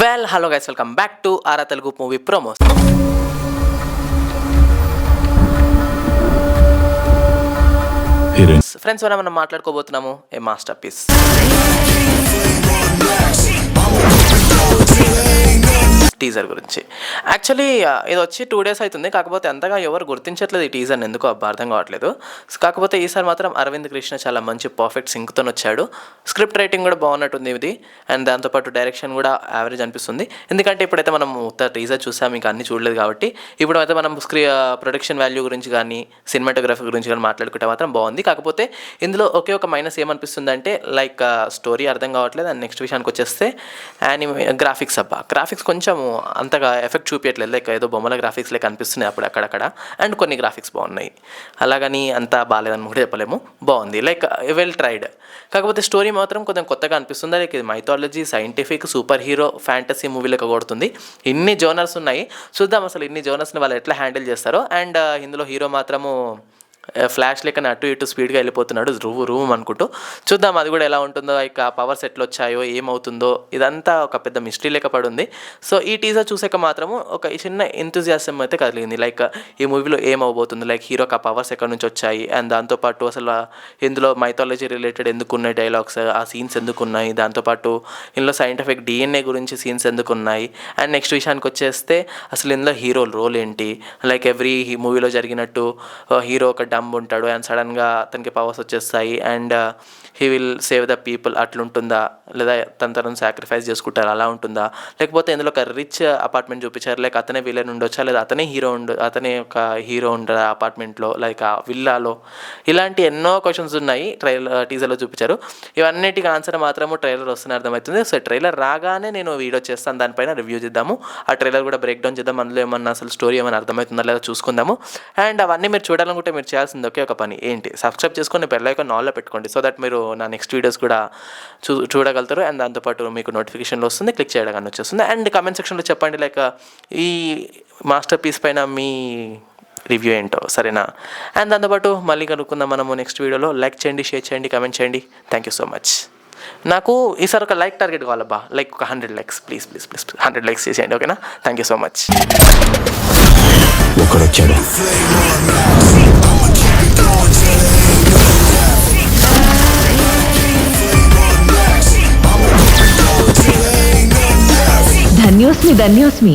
Well, hello guys, welcome back to Ara Telugu Movie Promos. Friends మనం మాట్లాడుకోబోతున్నాము ఏ master piece. Teaser గురించి actually ఇది వచ్చి 2 days అవుతుంది. కాకపోతే అంతగా ఎవరు గుర్తించట్లేదు ఈ టీజర్ని, ఎందుకో అర్థం కావట్లేదు. కాకపోతే ఈసారి మాత్రం అరవింద్ కృష్ణ చాలా మంచి పర్ఫెక్ట్ సింక్తో వచ్చాడు. స్క్రిప్ట్ రైటింగ్ కూడా బాగున్నట్టుంది ఇది, అండ్ దాంతోపాటు డైరెక్షన్ కూడా యావరేజ్ అనిపిస్తుంది. ఎందుకంటే ఇప్పుడైతే మనం టీజర్ చూసాం, ఇంకా అన్ని చూడలేదు కాబట్టి ఇప్పుడు అయితే మనం ప్రొడక్షన్ వాల్యూ గురించి కానీ సినిమాటోగ్రఫీ గురించి కానీ మాట్లాడుకుంటే మాత్రం బాగుంది. కాకపోతే ఇందులో ఒకే ఒక మైనస్ ఏమనిపిస్తుంది అంటే లైక్ స్టోరీ అర్థం కావట్లేదు. అండ్ నెక్స్ట్ విషయానికి వచ్చేస్తే గ్రాఫిక్స్ కొంచెం అంతగా ఎఫెక్ట్ చూపించట్లేదు, లైక్ ఏదో బొమ్మల గ్రాఫిక్స్ లైక్ అనిపిస్తున్నాయి అప్పుడు అక్కడక్కడ. అండ్ కొన్ని గ్రాఫిక్స్ బాగున్నాయి, అలాగని అంత బాగాలేదని కూడా చెప్పలేము, బాగుంది, లైక్ వెల్ ట్రైడ్. కాకపోతే స్టోరీ మాత్రం కొంచెం కొత్తగా అనిపిస్తుంది. లైక్ ఇది mythology, scientific, super hero, fantasy movie లెక్క కొడుతుంది. ఇన్ని జోనర్స్ ఉన్నాయి, చూద్దాం అసలు ఇన్ని జోనర్స్ని వాళ్ళు ఎట్లా హ్యాండిల్ చేస్తారో. అండ్ ఇందులో హీరో మాత్రము ఫ్లాష్ లెక్కన అటు ఇటు స్పీడ్గా వెళ్ళిపోతున్నాడు రూమ్ అనుకుంటూ. చూద్దాం అది కూడా ఎలా ఉంటుందో, ఇక పవర్స్ ఎట్లా వచ్చాయో, ఏమవుతుందో, ఇదంతా ఒక పెద్ద మిస్టరీ లెక్క పడుంది. సో ఈ టీజర్ చూసాక మాత్రము ఒక చిన్న ఎంతూజియాజం అయితే కలిగింది, లైక్ ఈ మూవీలో ఏమవబోతుంది, లైక్ హీరోకి ఆ పవర్స్ ఎక్కడి నుంచి వచ్చాయి, అండ్ దాంతోపాటు అసలు ఇందులో మైథాలజీ రిలేటెడ్ ఎందుకున్నాయి డైలాగ్స్, ఆ సీన్స్ ఎందుకున్నాయి, దాంతోపాటు ఇందులో సైంటిఫిక్ DNA గురించి సీన్స్ ఎందుకున్నాయి. అండ్ నెక్స్ట్ విషయానికి వచ్చేస్తే అసలు ఇందులో హీరో రోల్ ఏంటి, లైక్ ఎవ్రీ మూవీలో జరిగినట్టు హీరో ఒక డమ్ ఉంటాడు అండ్ సడన్గా అతనికి పవర్స్ వచ్చేస్తాయి and he will save the people, అట్లుంటుందా, లేదా తనను సాక్రిఫైస్ చేసుకుంటారు అలా ఉంటుందా, లేకపోతే ఇందులో ఒక రిచ్ అపార్ట్మెంట్ చూపించారు, లైక్ అతనే విలన్ ఉండొచ్చా, లేదా అతనే ఒక హీరో ఉండదు అపార్ట్మెంట్లో, లైక్ ఆ విల్లాలో. ఇలాంటి ఎన్నో క్వశ్చన్స్ ఉన్నాయి టీజర్లో చూపించారు. ఇవన్నిటికి ఆన్సర్ మాత్రము ట్రైలర్ వస్తున్న అర్థమవుతుంది. సో ట్రైలర్ రాగానే నేను వీడియో చేస్తాను, దానిపైన రివ్యూ చేద్దాము, ఆ ట్రైలర్ కూడా బ్రేక్ డౌన్ చేద్దాం, అందులో ఏమన్నా అసలు స్టోరీ ఏమైనా అర్థమవుతుందా లేదా చూసుకుందాము. అండ్ అవన్నీ మీరు చూడాలనుకుంటే మీరు చేయాల్సింది ఒకే ఒక పని ఏంటి, సబ్స్క్రైబ్ చేసుకొని బెల్ ఐకాన్ ఆల్లో పెట్టుకోండి, సో దట్ మీరు నా నెక్స్ట్ వీడియోస్ కూడా చూడగలుగుతారు. అండ్ దాంతోపాటు మీకు నోటిఫికేషన్లో వస్తుంది, క్లిక్ చేయడానికి వచ్చేస్తుంది. అండ్ కామెంట్ సెక్షన్లో చెప్పండి లైక్ ఈ మాస్టర్ పీస్ పైన మీ రివ్యూ ఏంటో, సరేనా. అండ్ దాంతోపాటు మళ్ళీ కనుక్కుందాం మనము నెక్స్ట్ వీడియోలో. లైక్ చేయండి, షేర్ చేయండి, కామెంట్ చేయండి. Thank you so much. నాకు ఈసారి ఒక లైక్ టార్గెట్ కావాలబ్బా, లైక్ ఒక 100 likes ప్లీజ్ 100 likes చేసేయండి, ఓకేనా. Thank you so much. ధన్యోస్మి.